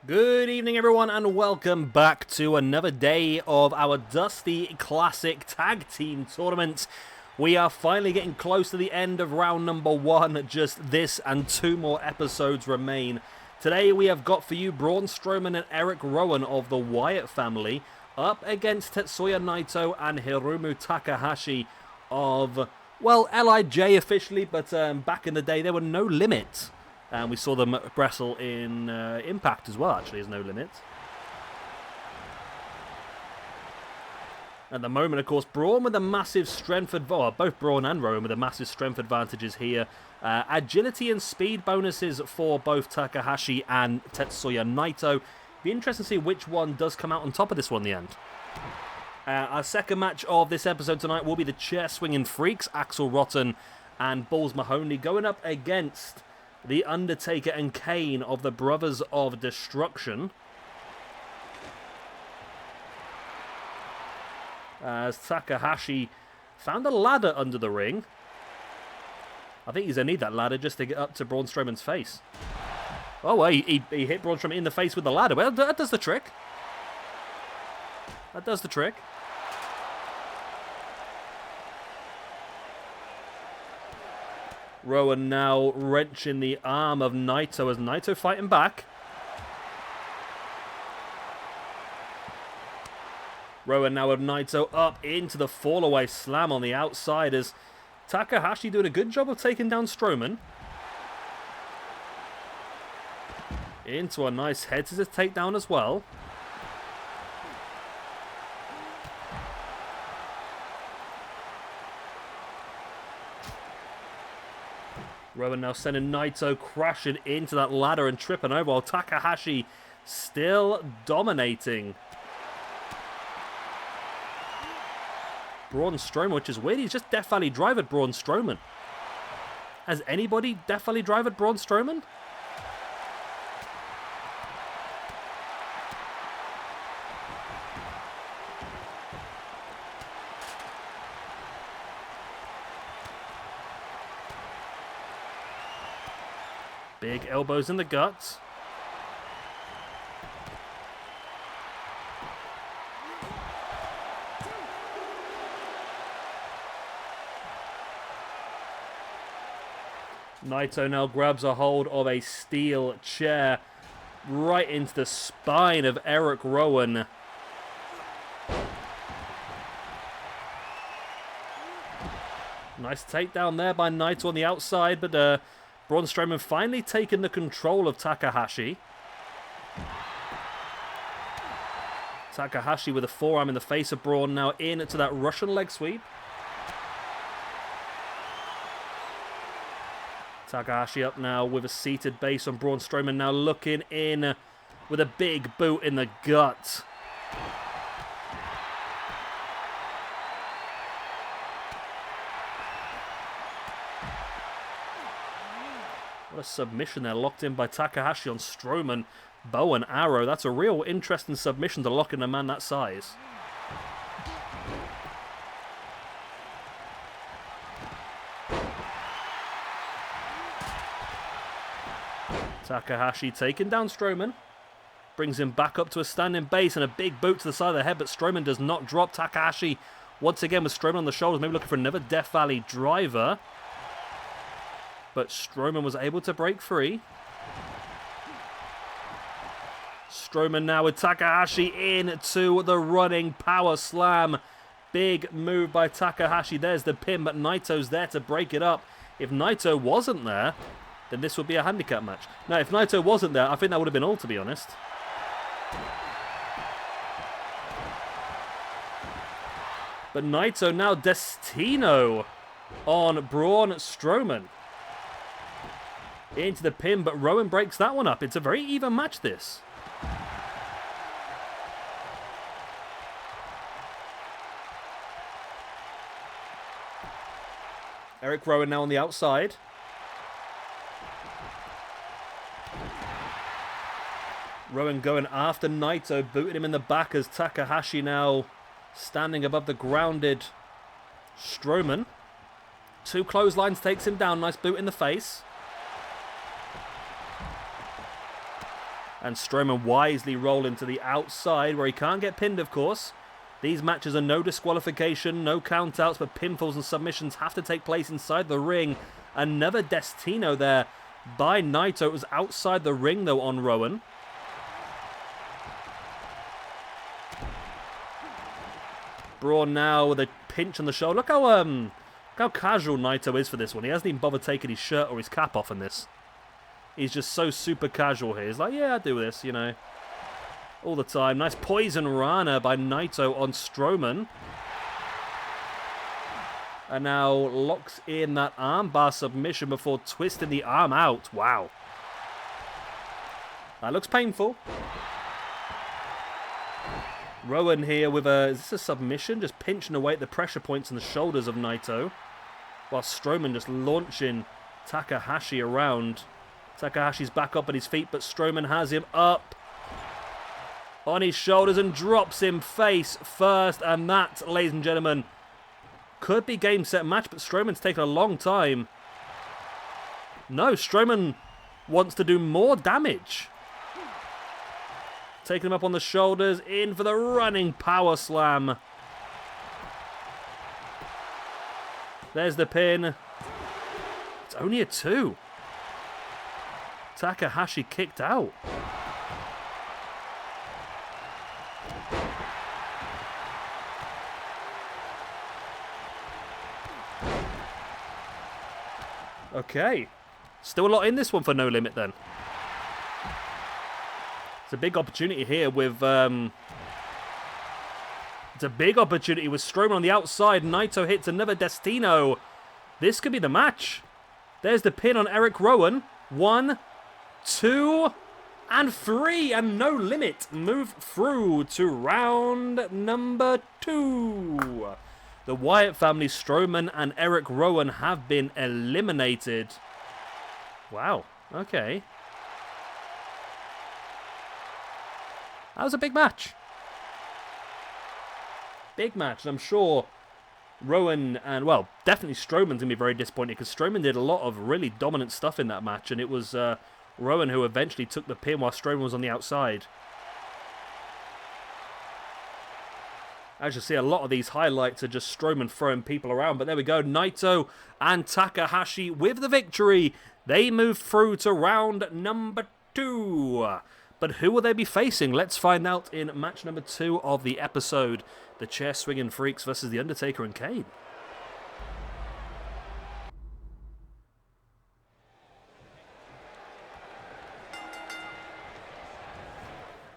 Good evening, everyone, and welcome back to another day of our Dusty Classic Tag Team Tournament. We are finally getting close to the end of round number 1. Just this and 2 more episodes remain. Today we have got for you Braun Strowman and Eric Rowan of the Wyatt family up against Tetsuya Naito and Hiromu Takahashi of, well, LIJ officially, but back in the day there were No Limit. And we saw them wrestle in Impact as well, actually, as No Limit. At the moment, of course, Braun with a massive strength advantage. Both Braun and Rowan with a massive strength advantages here. Agility and speed bonuses for both Takahashi and Tetsuya Naito. Be interesting to see which one does come out on top of this one in the end. Our second match of this episode tonight will be the chair swinging freaks, Axel Rotten and Balls Mahoney, going up against The Undertaker and Kane of the Brothers of Destruction. As Takahashi found a ladder under the ring. I think he's going to need that ladder just to get up to Braun Strowman's face. Oh, well, he hit Braun Strowman in the face with the ladder. Well, that does the trick. That does the trick. Rowan now wrenching the arm of Naito as Naito fighting back. Rowan now with Naito up into the fallaway slam on the outside as Takahashi doing a good job of taking down Strowman. Into a nice head scissors takedown as well. Rowan now sending Naito crashing into that ladder and tripping over while Takahashi still dominating. Braun Strowman, which is weird. He's just Death Valley drivered Braun Strowman. Has anybody Death Valley drivered Braun Strowman? Big elbows in the guts. Naito now grabs a hold of a steel chair right into the spine of Eric Rowan. Nice takedown there by Naito on the outside, but Braun Strowman finally taking the control of Takahashi. Takahashi with a forearm in the face of Braun now into that Russian leg sweep. Takahashi up now with a seated base on Braun Strowman, now looking in with a big boot in the gut. What a submission there, locked in by Takahashi on Strowman. Bow and arrow, that's a real interesting submission to lock in a man that size. Takahashi taking down Strowman. Brings him back up to a standing base and a big boot to the side of the head, but Strowman does not drop. Takahashi once again with Strowman on the shoulders, maybe looking for another Death Valley driver. But Strowman was able to break free. Strowman now with Takahashi into the running power slam. Big move by Takahashi. There's the pin, but Naito's there to break it up. If Naito wasn't there, then this would be a handicap match. Now, if Naito wasn't there, I think that would have been all, to be honest. But Naito now Destino on Braun Strowman. Into the pin, but Rowan breaks that one up. It's a very even match, this. Eric Rowan now on the outside. Rowan going after Naito, booting him in the back as Takahashi now standing above the grounded Strowman. 2 clotheslines takes him down. Nice boot in the face. And Strowman wisely rolling to the outside where he can't get pinned, of course. These matches are no disqualification, no countouts, but pinfalls and submissions have to take place inside the ring. Another Destino there by Naito. It was outside the ring, though, on Rowan. Braun now with a pinch on the shoulder. Look how casual Naito is for this one. He hasn't even bothered taking his shirt or his cap off in this. He's just so super casual here. He's like, yeah, I do this, you know, all the time. Nice poison Rana by Naito on Strowman. And now locks in that armbar submission before twisting the arm out. Wow. That looks painful. Rowan here with is this a submission? Just pinching away at the pressure points on the shoulders of Naito. While Strowman just launching Takahashi around. Takahashi's back up at his feet, but Strowman has him up on his shoulders and drops him face first. And that, ladies and gentlemen, could be game, set, match, but Strowman's taken a long time. No, Strowman wants to do more damage. Taking him up on the shoulders, in for the running power slam. There's the pin. It's only a 2. Takahashi kicked out. Okay. Still a lot in this one for No Limit then. It's a big opportunity here with... it's a big opportunity with Strowman on the outside. Naito hits another Destino. This could be the match. There's the pin on Eric Rowan. 1, 2, and 3. And No Limit move through to round number 2. The Wyatt family, Strowman and Eric Rowan, have been eliminated. Wow. Okay. That was a big match. Big match. And I'm sure Rowan and, well, definitely Strowman's going to be very disappointed because Strowman did a lot of really dominant stuff in that match. And it was Rowan who eventually took the pin while Strowman was on the outside. As you see, a lot of these highlights are just Strowman throwing people around. But there we go. Naito and Takahashi with the victory. They move through to round number 2. But who will they be facing? Let's find out in match number 2 of the episode. The Chair Swinging Freaks versus The Undertaker and Kane.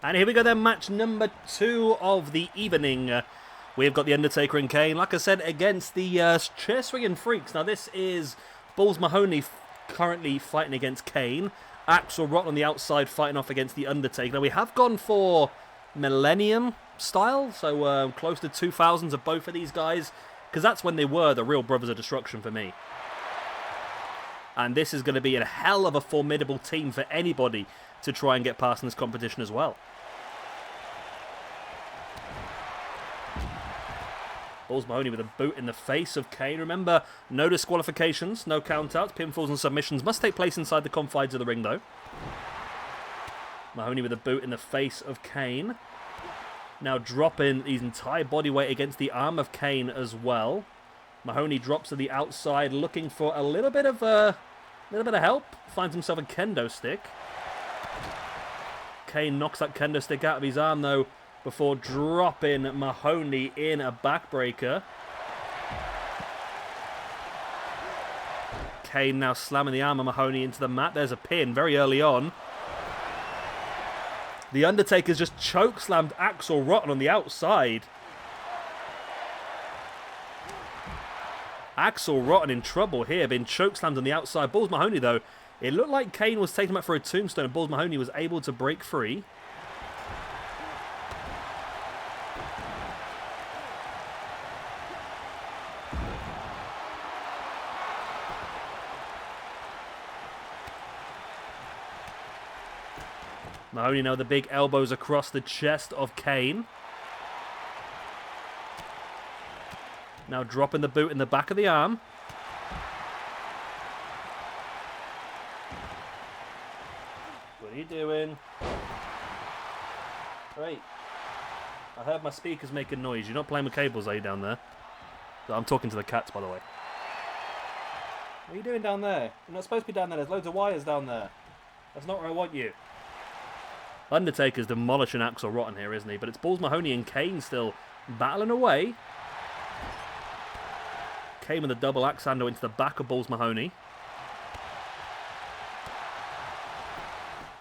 And here we go then, match number 2 of the evening. We've got The Undertaker and Kane, like I said, against the Chair Swinging Freaks. Now this is Balls Mahoney currently fighting against Kane. Axel Rotten on the outside fighting off against The Undertaker. Now we have gone for Millennium style, so close to 2000s of both of these guys, because that's when they were the real Brothers of Destruction for me. And this is going to be a hell of a formidable team for anybody to try and get past in this competition as well. Balls Mahoney with a boot in the face of Kane. Remember, no disqualifications, no countouts, pinfalls and submissions must take place inside the confines of the ring though. Mahoney with a boot in the face of Kane. Now dropping his entire body weight against the arm of Kane as well. Mahoney drops to the outside looking for a little bit of help. Finds himself a kendo stick. Kane knocks that kendo stick out of his arm though, before dropping Mahoney in a backbreaker. Kane now slamming the arm of Mahoney into the mat. There's a pin very early on. The Undertaker's just chokeslammed Axel Rotten on the outside. Axel Rotten in trouble here, being chokeslammed on the outside. Balls Mahoney though, it looked like Kane was taking him up for a tombstone and Balls Mahoney was able to break free. Mahoney now the big elbows across the chest of Kane. Now dropping the boot in the back of the arm. What are you doing? Great. I heard my speakers making noise. You're not playing with cables, are you, down there? I'm talking to the cats, by the way. What are you doing down there? You're not supposed to be down there. There's loads of wires down there. That's not where I want you. Undertaker's demolishing Axel Rotten here, isn't he? But it's Balls Mahoney and Kane still battling away. Kane with a double axe handle into the back of Balls Mahoney.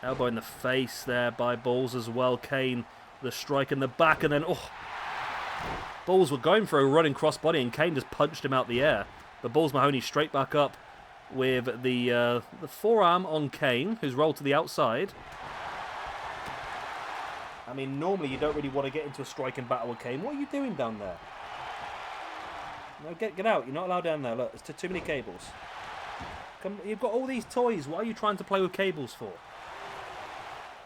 Elbow in the face there by Balls as well. Kane the strike in the back, and then Balls were going for a running crossbody, and Kane just punched him out the air. But Balls Mahoney straight back up with the forearm on Kane, who's rolled to the outside. I mean, normally you don't really want to get into a striking battle with Kane. What are you doing down there? No, get out. You're not allowed down there. Look, it's too many cables. Come, you've got all these toys. Why are you trying to play with cables for?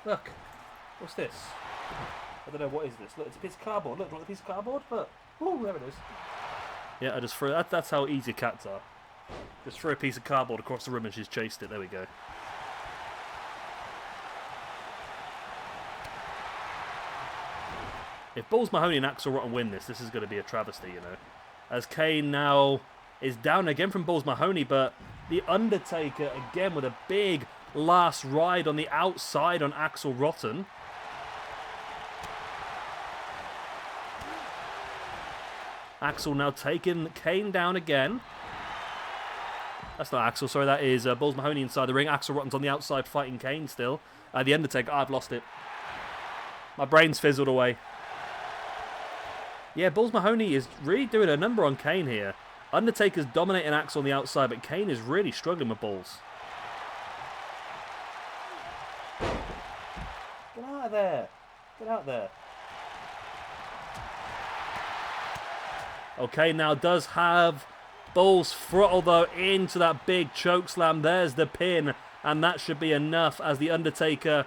Look. What's this? I don't know, what is this? Look, it's a piece of cardboard. Look, do you want a piece of cardboard? Look. Ooh, there it is. Yeah, I just threw it. That's how easy cats are. Just threw a piece of cardboard across the room and she's chased it. There we go. If Balls Mahoney and Axel Rotten win this is going to be a travesty, you know. As Kane now is down again from Balls Mahoney, but the Undertaker again with a big last ride on the outside on Axel Rotten. Axel now taking Kane down again. That's not Axel, sorry, that is Balls Mahoney inside the ring. Axel Rotten's on the outside fighting Kane still. The Undertaker, I've lost it. My brain's fizzled away. Yeah, Balls Mahoney is really doing a number on Kane here. Undertaker's dominating Axel on the outside, but Kane is really struggling with Balls. Get out of there. Get out there. Okay, now does have Balls throttle, though, into that big choke slam. There's the pin, and that should be enough as the Undertaker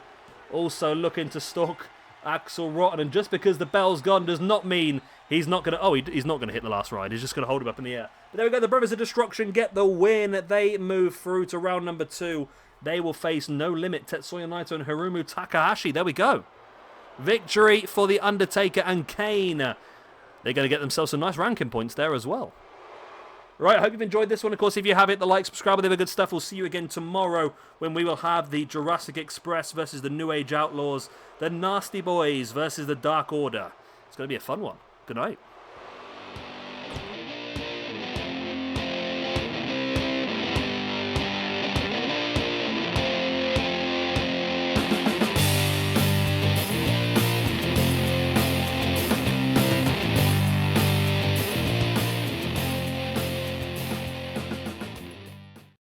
also looking to stalk Axel Rotten. And just because the bell's gone does not mean he's not going to... Oh, he's not going to hit the last ride. He's just going to hold him up in the air. But there we go. The Brothers of Destruction get the win. They move through to round number 2. They will face No Limit, Tetsuya Naito and Hiromu Takahashi. There we go. Victory for the Undertaker and Kane. They're going to get themselves some nice ranking points there as well. Right, I hope you've enjoyed this one. Of course, if you have it, the like, subscribe, all the other good stuff. We'll see you again tomorrow when we will have the Jurassic Express versus the New Age Outlaws, the Nasty Boys versus the Dark Order. It's going to be a fun one. Good night.